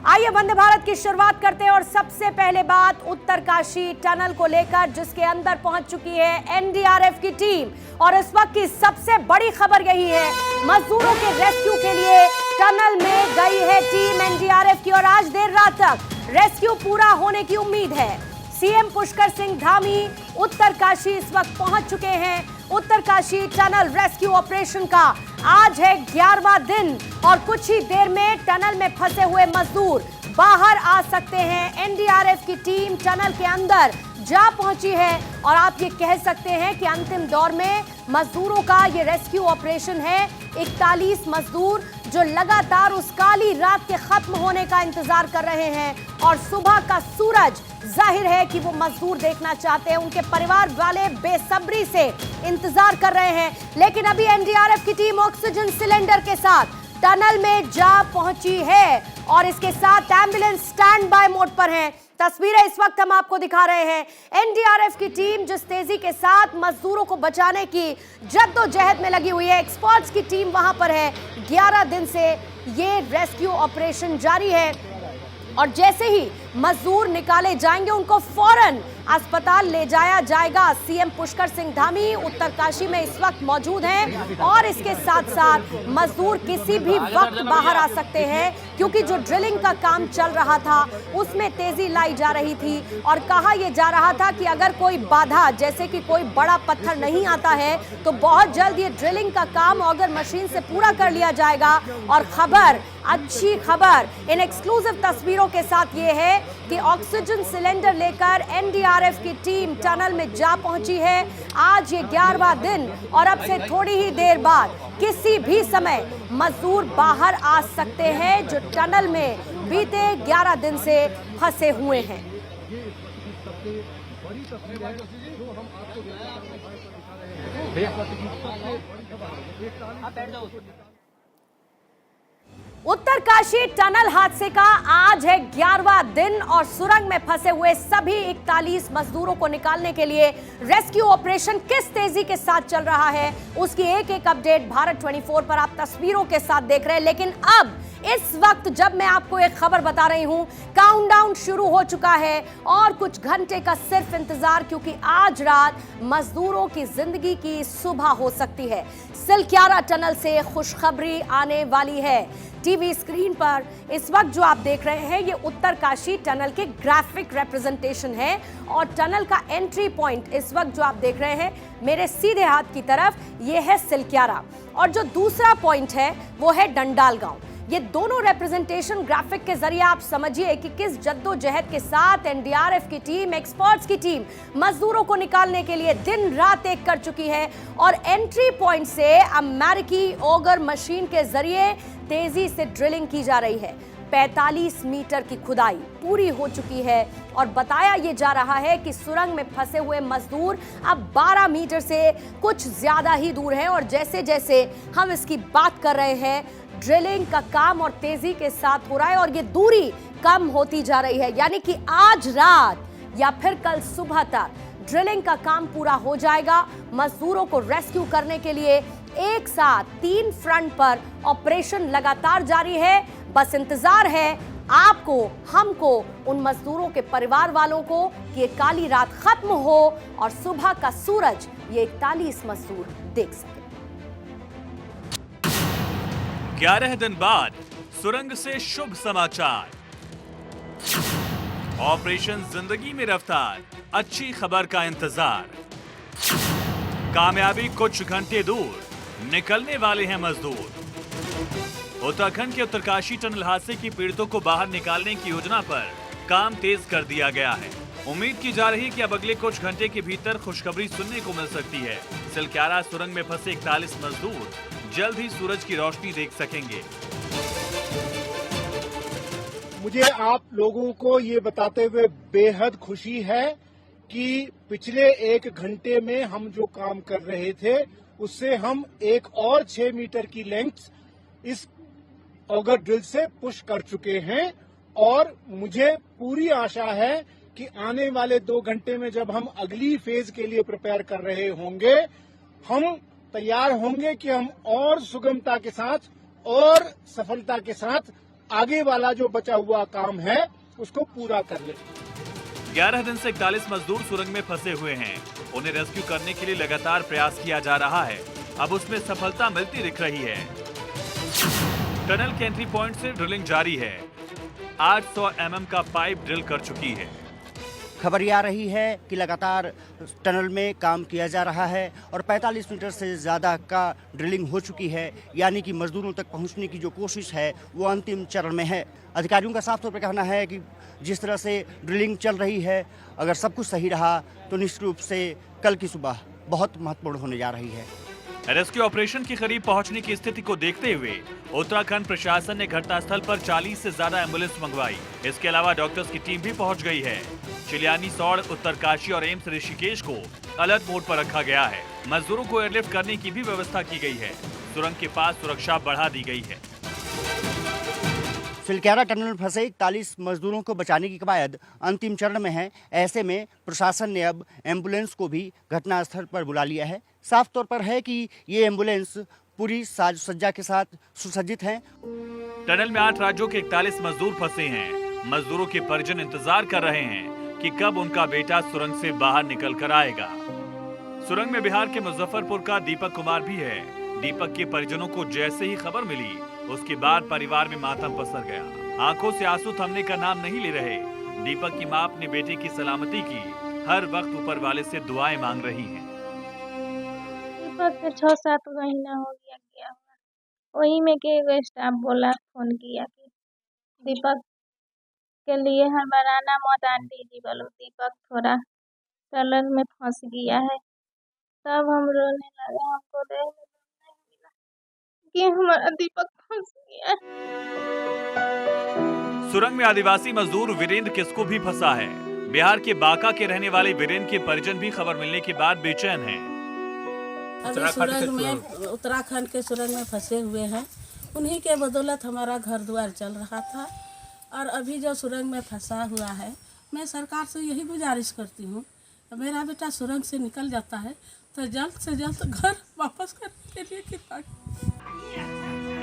आइए वंदे भारत की शुरुआत करते हैं और सबसे पहले बात उत्तरकाशी टनल को लेकर, जिसके अंदर पहुंच चुकी है एनडीआरएफ की टीम। और इस वक्त की सबसे बड़ी खबर यही है, मजदूरों के रेस्क्यू के लिए टनल में गई है टीम एनडीआरएफ की और आज देर रात तक रेस्क्यू पूरा होने की उम्मीद है। सीएम पुष्कर सिंह धामी उत्तरकाशी इस वक्त पहुंच चुके हैं। उत्तरकाशी टनल रेस्क्यू ऑपरेशन का आज है 11वां दिन और कुछ ही देर में टनल में फंसे हुए मजदूर बाहर आ सकते हैं। एनडीआरएफ की टीम टनल के अंदर जा पहुंची है और आप ये कह सकते हैं कि अंतिम दौर में मजदूरों का ये रेस्क्यू ऑपरेशन है। 41 मजदूर जो लगातार उस काली रात के खत्म होने का इंतजार कर रहे हैं और सुबह का सूरज जाहिर है कि वो मजदूर देखना चाहते हैं। उनके परिवार वाले बेसब्री से इंतजार कर रहे हैं, लेकिन अभी एनडीआरएफ की टीम ऑक्सीजन सिलेंडर के साथ टनल में जा पहुंची है और इसके साथ एम्बुलेंस स्टैंड बाय मोड पर है। तस्वीरें इस वक्त हम आपको दिखा रहे हैं। एनडीआरएफ की टीम जिस तेजी के साथ मजदूरों को बचाने की जद्दोजहद में लगी हुई है, एक्सपर्ट्स की टीम वहां पर है। 11 दिन से ये रेस्क्यू ऑपरेशन जारी है और जैसे ही मजदूर निकाले जाएंगे उनको फौरन अस्पताल ले जाया जाएगा। सीएम पुष्कर सिंह धामी उत्तरकाशी में इस वक्त मौजूद हैं और इसके साथ साथ मजदूर किसी भी वक्त बाहर आ सकते हैं, क्योंकि जो ड्रिलिंग का काम चल रहा था उसमें तेजी लाई जा रही थी और कहा यह जा रहा था कि अगर कोई बाधा जैसे कि कोई बड़ा पत्थर नहीं आता है तो बहुत जल्द ये ड्रिलिंग का काम ऑगर मशीन से पूरा कर लिया जाएगा। और खबर, अच्छी खबर इन एक्सक्लूसिव तस्वीरों के साथ ये है कि ऑक्सीजन सिलेंडर लेकर एनडीआरएफ की टीम टनल में जा पहुंची है। आज ये 11वां दिन और अब से थोड़ी ही देर बाद किसी भी समय मजदूर बाहर आ सकते हैं जो टनल में बीते 11 दिन से फंसे हुए हैं। उत्तरकाशी टनल हादसे का आज है 11वां दिन और सुरंग में फंसे हुए सभी 41 मजदूरों को निकालने के लिए रेस्क्यू ऑपरेशन किस तेजी के साथ चल रहा है उसकी एक एक अपडेट भारत 24 पर आप तस्वीरों के साथ देख रहे हैं। लेकिन अब इस वक्त जब मैं आपको एक खबर बता रही हूं, काउंटडाउन शुरू हो चुका है और कुछ घंटे का सिर्फ इंतजार, क्योंकि आज रात मजदूरों की जिंदगी की सुबह हो सकती है। सिलक्यारा टनल से खुशखबरी आने वाली है। टीवी स्क्रीन पर इस वक्त जो आप देख रहे हैं ये उत्तरकाशी टनल के ग्राफिक रिप्रेजेंटेशन है और टनल का एंट्री पॉइंट इस वक्त जो आप देख रहे हैं मेरे सीधे हाथ की तरफ ये है सिलक्यारा और जो दूसरा पॉइंट है वो है डंडाल गांव। ये दोनों रिप्रेजेंटेशन ग्राफिक के जरिए आप समझिए कि किस जद्दोजहद के साथ एनडीआरएफ की टीम, एक्सपर्ट्स की टीम मजदूरों को निकालने के लिए दिन रात एक कर चुकी है और एंट्री पॉइंट से अमेरिकी ऑगर मशीन के जरिए तेजी से ड्रिलिंग की जा रही है। 45 मीटर की खुदाई पूरी हो चुकी है और बताया यह जा रहा है कि सुरंग में फंसे हुए मजदूर अब 12 मीटर से कुछ ज्यादा ही दूर हैं और जैसे जैसे हम इसकी बात कर रहे हैं ड्रिलिंग का काम और तेजी के साथ हो रहा है और ये दूरी कम होती जा रही है, यानी कि आज रात या फिर कल सुबह तक ड्रिलिंग का काम पूरा हो जाएगा। मजदूरों को रेस्क्यू करने के लिए एक साथ 3 फ्रंट पर ऑपरेशन लगातार जारी है। बस इंतजार है आपको, हमको, उन मजदूरों के परिवार वालों को कि ये काली रात खत्म हो और सुबह का सूरज ये 41 मजदूर देख सके। 11 दिन बाद सुरंग से शुभ समाचार। ऑपरेशन जिंदगी में रफ्तार, अच्छी खबर का इंतजार। कामयाबी कुछ घंटे दूर, निकलने वाले हैं मजदूर। उत्तराखंड के उत्तरकाशी टनल हादसे की पीड़ितों को बाहर निकालने की योजना पर काम तेज कर दिया गया है। उम्मीद की जा रही है कि अब अगले कुछ घंटे के भीतर खुशखबरी सुनने को मिल सकती है। सिलक्यारा सुरंग में फंसे 41 मजदूर जल्द ही सूरज की रोशनी देख सकेंगे। मुझे आप लोगों को ये बताते हुए बेहद खुशी है कि पिछले 1 घंटे में हम जो काम कर रहे थे उससे हम एक और 6 मीटर की लेंथ इस ऑगर ड्रिल से पुश कर चुके हैं और मुझे पूरी आशा है कि आने वाले 2 घंटे में जब हम अगली फेज के लिए प्रिपेयर कर रहे होंगे हम तैयार होंगे कि हम और सुगमता के साथ और सफलता के साथ आगे वाला जो बचा हुआ काम है उसको पूरा कर ले। 11 दिन से 41 मजदूर सुरंग में फंसे हुए हैं। उन्हें रेस्क्यू करने के लिए लगातार प्रयास किया जा रहा है। अब उसमें सफलता मिलती दिख रही है। टनल के एंट्री पॉइंट से ड्रिलिंग जारी है। 800 mm का पाइप ड्रिल कर चुकी है। खबर ये आ रही है कि लगातार टनल में काम किया जा रहा है और 45 मीटर से ज़्यादा का ड्रिलिंग हो चुकी है, यानी कि मजदूरों तक पहुंचने की जो कोशिश है वो अंतिम चरण में है। अधिकारियों का साफ तौर पर कहना है कि जिस तरह से ड्रिलिंग चल रही है, अगर सब कुछ सही रहा तो निश्चित रूप से कल की सुबह बहुत महत्वपूर्ण होने जा रही है। रेस्क्यू ऑपरेशन के करीब पहुंचने की स्थिति को देखते हुए उत्तराखंड प्रशासन ने घटनास्थल पर 40 से ज्यादा एम्बुलेंस मंगवाई। इसके अलावा डॉक्टर्स की टीम भी पहुंच गई है। चिलियानी, सौड़, उत्तरकाशी और एम्स ऋषिकेश को अलर्ट मोड पर रखा गया है। मजदूरों को एयरलिफ्ट करने की भी व्यवस्था की गई है। सुरंग के पास सुरक्षा बढ़ा दी गई है। फिलक्यारा टनल में फंसे 41 मजदूरों को बचाने की कवायद अंतिम चरण में है। ऐसे में प्रशासन ने अब एम्बुलेंस को भी घटनास्थल पर बुला लिया है। साफ तौर पर है कि ये एम्बुलेंस पूरी साज सज्जा के साथ सुसज्जित है। टनल में 8 राज्यों के 41 मजदूर फंसे हैं। मजदूरों के परिजन इंतजार कर रहे हैं कि कब उनका बेटा सुरंग से बाहर निकल कर आएगा। सुरंग में बिहार के मुजफ्फरपुर का दीपक कुमार भी है। दीपक के परिजनों को जैसे ही खबर मिली, उसके बाद परिवार में मातम पसर गया। आंखों से आंसू थमने का नाम नहीं ले रहे। दीपक की मां अपने बेटे की सलामती की हर वक्त ऊपर वाले से दुआएं मांग रही हैं। दीपक के 6-7 महीना हो गया हुआ। वही में के एगो स्टाफ बोला, फोन किया कि दीपक के लिए हरबराना मत आंटी जी, बोलो दीपक थोड़ा टनल में फंस गया है। तब हम रोने लगे, हमको नहीं मिला कि हमारा दीपक फंस गया है। सुरंग में आदिवासी मजदूर वीरेंद्र किसको भी फंसा है। बिहार के बांका के रहने वाले वीरेंद्र के परिजन भी खबर मिलने के बाद बेचैन हैं। अभी सुरंग में, उत्तराखंड के सुरंग में फंसे हुए हैं। उन्हीं के बदौलत हमारा घर द्वार चल रहा था। और अभी जो सुरंग में फंसा हुआ है, मैं सरकार से यही गुजारिश करती हूँ, मेरा बेटा सुरंग से निकल जाता है तो जल्द से जल्द घर वापस करने के लिए कृपा।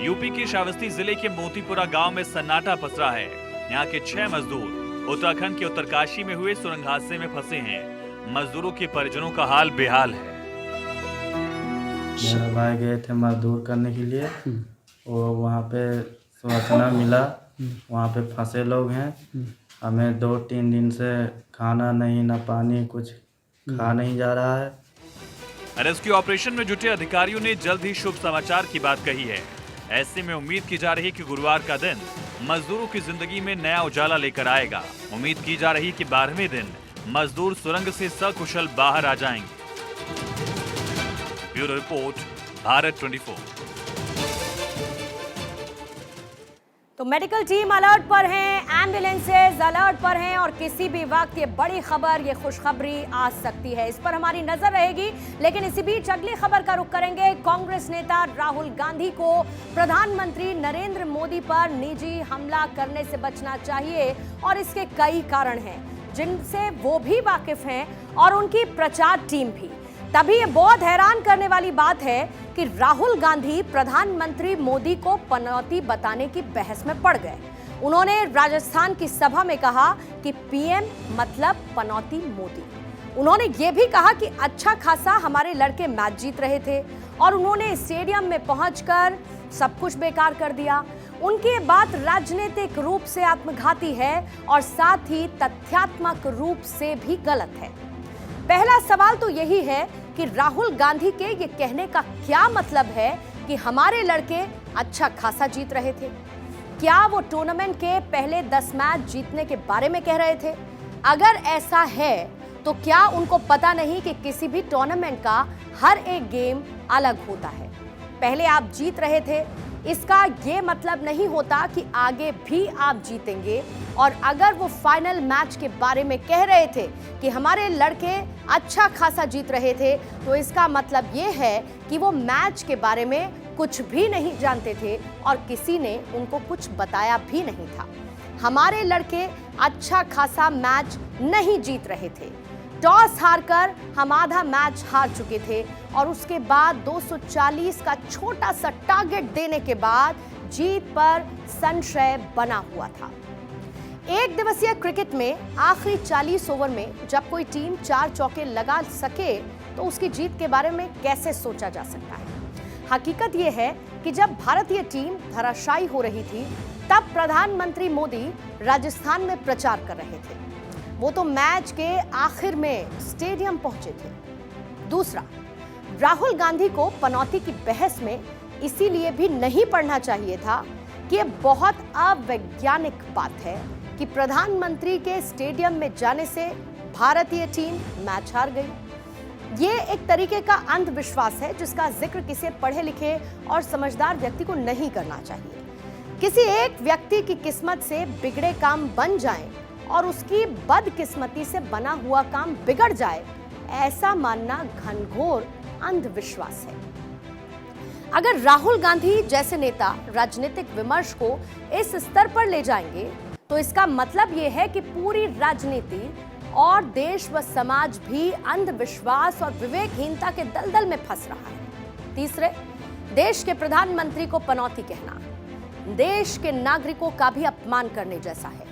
यूपी के श्रावस्ती जिले के मोतीपुरा गांव में सन्नाटा पसरा है। यहाँ के 6 मजदूर उत्तराखंड के उत्तरकाशी में हुए सुरंग हादसे में फंसे हैं। मजदूरों के परिजनों का हाल बेहाल है। मेरे भाई गए थे मजदूर करने के लिए, वो वहाँ पे सूचना मिला वहाँ पे फंसे लोग हैं। हमें 2-3 दिन से खाना नहीं, ना पानी, कुछ खा नहीं जा रहा है। रेस्क्यू ऑपरेशन में जुटे अधिकारियों ने जल्द ही शुभ समाचार की बात कही है। ऐसे में उम्मीद की जा रही है कि गुरुवार का दिन मजदूरों की जिंदगी में नया उजाला लेकर आएगा। उम्मीद की जा रही है कि 12वें दिन मजदूर सुरंग से सकुशल बाहर आ जाएंगे। Bureau report, Bharat 24। तो मेडिकल टीम अलर्ट पर हैं, एम्बुलेंसेज अलर्ट पर हैं और किसी भी वक्त ये बड़ी खबर, ये खुशखबरी आ सकती है। इस पर हमारी नजर रहेगी। लेकिन इसी बीच अगली खबर का रुख करेंगे। कांग्रेस नेता राहुल गांधी को प्रधानमंत्री नरेंद्र मोदी पर निजी हमला करने से बचना चाहिए और इसके कई कारण हैं जिनसे वो भी वाकिफ हैं और उनकी प्रचार टीम भी। तभी ये बहुत हैरान करने वाली बात है कि राहुल गांधी प्रधानमंत्री मोदी को पनौती बताने की बहस में पड़ गए। उन्होंने राजस्थान की सभा में कहा कि पीएम मतलब पनौती मोदी। उन्होंने ये भी कहा कि अच्छा खासा हमारे लड़के मैच जीत रहे थे और उन्होंने स्टेडियम में पहुंचकर सब कुछ बेकार कर दिया। उनकी ये बात राजनीतिक रूप से आत्मघाती है और साथ ही तथ्यात्मक रूप से भी गलत है। पहला सवाल तो यही है कि राहुल गांधी के ये कहने का क्या मतलब है कि हमारे लड़के अच्छा खासा जीत रहे थे? क्या वो टूर्नामेंट के पहले 10 मैच जीतने के बारे में कह रहे थे? अगर ऐसा है तो क्या उनको पता नहीं कि किसी भी टूर्नामेंट का हर एक गेम अलग होता है? पहले आप जीत रहे थे, इसका ये मतलब नहीं होता कि आगे भी आप जीतेंगे। और अगर वो फाइनल मैच के बारे में कह रहे थे कि हमारे लड़के अच्छा खासा जीत रहे थे, तो इसका मतलब ये है कि वो मैच के बारे में कुछ भी नहीं जानते थे और किसी ने उनको कुछ बताया भी नहीं था। हमारे लड़के अच्छा खासा मैच नहीं जीत रहे थे। टॉस हारकर हम आधा मैच हार चुके थे और उसके बाद 240 का छोटा सा टारगेट देने के बाद जीत पर संशय बना हुआ था। एक दिवसीय क्रिकेट में आखिरी 40 ओवर में जब कोई टीम 4 चौके लगा सके तो उसकी जीत के बारे में कैसे सोचा जा सकता है। हकीकत यह है कि जब भारतीय टीम धराशायी हो रही थी तब प्रधानमंत्री मोदी राजस्थान में प्रचार कर रहे थे। वो तो मैच के आखिर में स्टेडियम पहुंचे थे। दूसरा, राहुल गांधी को पनौती की बहस में इसीलिए भी नहीं पढ़ना चाहिए था कि यह बहुत अवैज्ञानिक बात है कि प्रधानमंत्री के स्टेडियम में जाने से भारतीय टीम मैच हार गई। ये एक तरीके का अंधविश्वास है जिसका जिक्र किसी पढ़े लिखे और समझदार व्यक्ति को नहीं करना चाहिए। किसी एक व्यक्ति की किस्मत से बिगड़े काम बन जाएं और उसकी बदकिस्मती से बना हुआ काम बिगड़ जाए, ऐसा मानना घनघोर अंधविश्वास है। अगर राहुल गांधी जैसे नेता राजनीतिक विमर्श को इस स्तर पर ले जाएंगे तो इसका मतलब यह है कि पूरी राजनीति और देश व समाज भी अंधविश्वास और विवेकहीनता के दलदल में फंस रहा है। तीसरे, देश के प्रधानमंत्री को पनौती कहना देश के नागरिकों का भी अपमान करने जैसा है,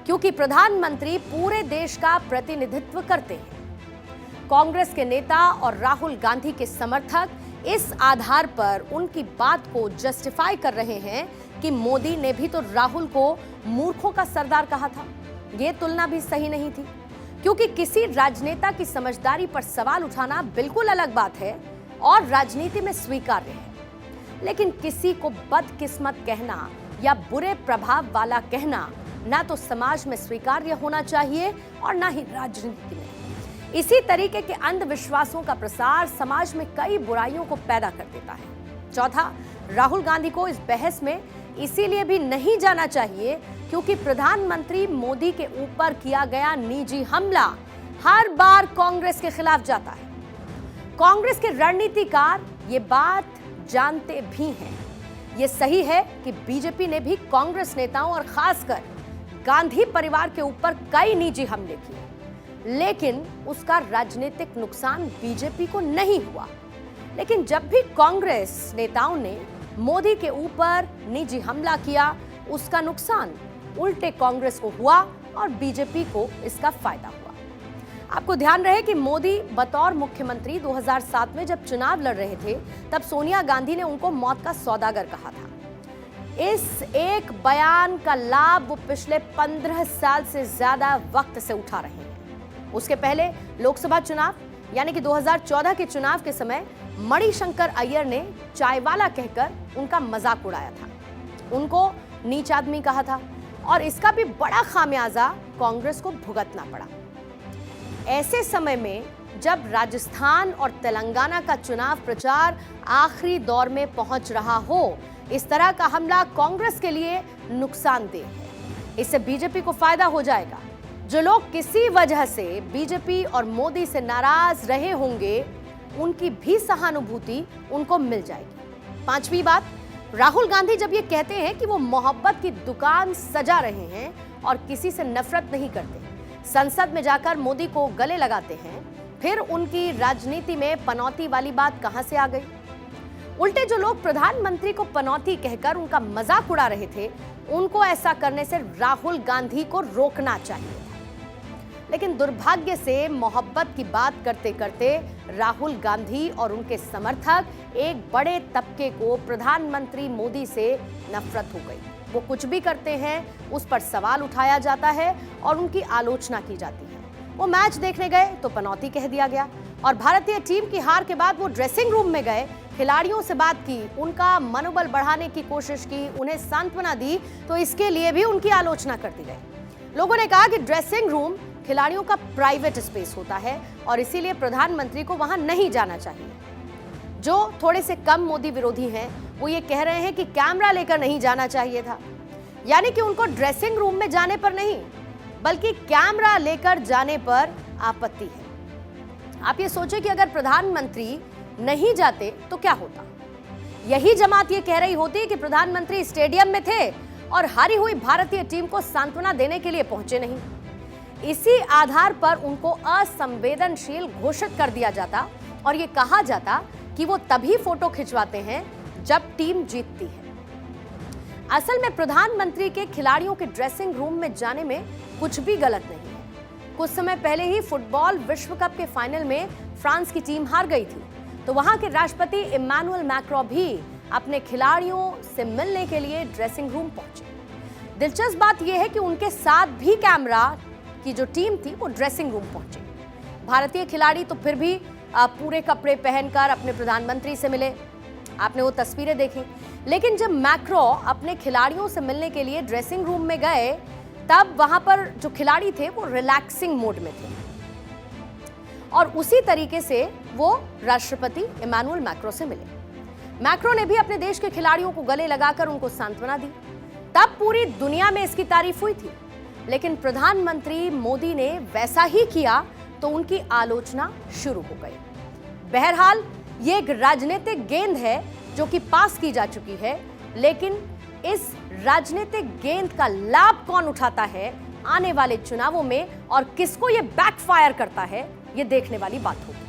क्योंकि प्रधानमंत्री पूरे देश का प्रतिनिधित्व करते हैं। कांग्रेस के नेता और राहुल गांधी के समर्थक इस आधार पर उनकी बात को जस्टिफाई कर रहे हैं कि मोदी ने भी तो राहुल को मूर्खों का सरदार कहा था। यह तुलना भी सही नहीं थी, क्योंकि किसी राजनेता की समझदारी पर सवाल उठाना बिल्कुल अलग बात है और राजनीति में स्वीकार्य है, लेकिन किसी को बदकिस्मत कहना या बुरे प्रभाव वाला कहना ना तो समाज में स्वीकार्य होना चाहिए और ना ही राजनीति में। इसी तरीके के अंधविश्वासों का प्रसार समाज में कई बुराइयों को पैदा कर देता है। चौथा, राहुल गांधी को इस बहस में इसीलिए भी नहीं जाना चाहिए क्योंकि प्रधानमंत्री मोदी के ऊपर किया गया निजी हमला हर बार कांग्रेस के खिलाफ जाता है। कांग्रेस के रणनीतिकार ये बात जानते भी हैं। ये सही है कि बीजेपी ने भी कांग्रेस नेताओं और खासकर गांधी परिवार के ऊपर कई निजी हमले किए, लेकिन उसका राजनीतिक नुकसान बीजेपी को नहीं हुआ। लेकिन जब भी कांग्रेस नेताओं ने मोदी के ऊपर निजी हमला किया, उसका नुकसान उल्टे कांग्रेस को हुआ और बीजेपी को इसका फायदा हुआ। आपको ध्यान रहे कि मोदी बतौर मुख्यमंत्री 2007 में जब चुनाव लड़ रहे थे, तब सोनिया गांधी ने उनको मौत का सौदागर कहा था। इस एक बयान का लाभ वो पिछले 15 साल से ज्यादा वक्त से उठा रहे हैं। उसके पहले लोकसभा चुनाव यानी कि 2014 के चुनाव के समय मणिशंकर अय्यर ने चायवाला कहकर उनका मजाक उड़ाया था, उनको नीच आदमी कहा था और इसका भी बड़ा खामियाजा कांग्रेस को भुगतना पड़ा। ऐसे समय में जब राजस्थान और तेलंगाना का चुनाव प्रचार आखिरी दौर में पहुंच रहा हो, इस तरह का हमला कांग्रेस के लिए नुकसानदेह है। इससे बीजेपी को फायदा हो जाएगा। जो लोग किसी वजह से बीजेपी और मोदी से नाराज रहे होंगे, उनकी भी सहानुभूति उनको मिल जाएगी। पांचवी बात, राहुल गांधी जब ये कहते हैं कि वो मोहब्बत की दुकान सजा रहे हैं और किसी से नफरत नहीं करते, संसद में जाकर मोदी को गले लगाते हैं, फिर उनकी राजनीति में पनौती वाली बात कहां से आ गई? उल्टे जो लोग प्रधानमंत्री को पनौती कहकर उनका मजाक उड़ा रहे थे, उनको ऐसा करने से राहुल गांधी को रोकना चाहिए था। लेकिन दुर्भाग्य से मोहब्बत की बात करते करते राहुल गांधी और उनके समर्थक एक बड़े तबके को प्रधानमंत्री मोदी से नफरत हो गई। वो कुछ भी करते हैं, उस पर सवाल उठाया जाता है और उनकी आलोचना की जाती है। वो मैच देखने गए तो पनौती कह दिया गया और भारतीय टीम की हार के बाद वो ड्रेसिंग रूम में गए, खिलाड़ियों से बात की, उनका मनोबल बढ़ाने की कोशिश की, उन्हें सांत्वना दी, तो इसके लिए भी उनकी आलोचना कर दी गई। लोगों ने कहा कि ड्रेसिंग रूम खिलाड़ियों का प्राइवेट स्पेस होता है और इसीलिए प्रधानमंत्री को वहां नहीं जाना चाहिए। जो थोड़े से कम मोदी विरोधी हैं, वो ये कह रहे हैं कि कैमरा लेकर नहीं जाना चाहिए था, यानी कि उनको ड्रेसिंग रूम में जाने पर नहीं बल्कि कैमरा लेकर जाने पर आपत्ति है। आप ये सोचें कि अगर प्रधानमंत्री नहीं जाते तो क्या होता? यही जमात ये कह रही होती कि प्रधानमंत्री स्टेडियम में थे और हारी हुई भारतीय टीम को सांत्वना देने के लिए पहुंचे नहीं। इसी आधार पर उनको असंवेदनशील घोषित कर दिया जाता और ये कहा जाता कि वो तभी फोटो खिंचवाते हैं जब टीम जीतती है। असल में प्रधानमंत्री के खिलाड़ियों के ड्रेसिंग रूम में जाने में कुछ भी गलत नहीं है। कुछ समय पहले ही फुटबॉल विश्व कप के फाइनल में फ्रांस की टीम हार गई थी, तो वहां के राष्ट्रपति इमैनुअल मैक्रों भी अपने खिलाड़ियों से मिलने के लिए ड्रेसिंग रूम पहुंचे। दिलचस्प बात यह है कि उनके साथ भी कैमरा की जो टीम थी वो ड्रेसिंग रूम पहुंची। भारतीय खिलाड़ी तो फिर भी पूरे कपड़े पहनकर अपने प्रधानमंत्री से मिले, आपने वो तस्वीरें देखी। लेकिन जब मैक्रों अपने खिलाड़ियों से मिलने के लिए ड्रेसिंग रूम में गए, तब वहां पर जो खिलाड़ी थे वो रिलैक्सिंग मोड में थे और उसी तरीके से वो राष्ट्रपति इमैनुअल मैक्रों से मिले। मैक्रों ने भी अपने देश के खिलाड़ियों को गले लगाकर उनको सांत्वना दी। तब पूरी दुनिया में इसकी तारीफ हुई थी, लेकिन प्रधानमंत्री मोदी ने वैसा ही किया तो उनकी आलोचना शुरू हो गई। बहरहाल ये एक राजनीतिक गेंद है जो कि पास की जा चुकी है, लेकिन इस राजनीतिक गेंद का लाभ कौन उठाता है आने वाले चुनावों में और किसको ये बैकफायर करता है, ये देखने वाली बात होगी।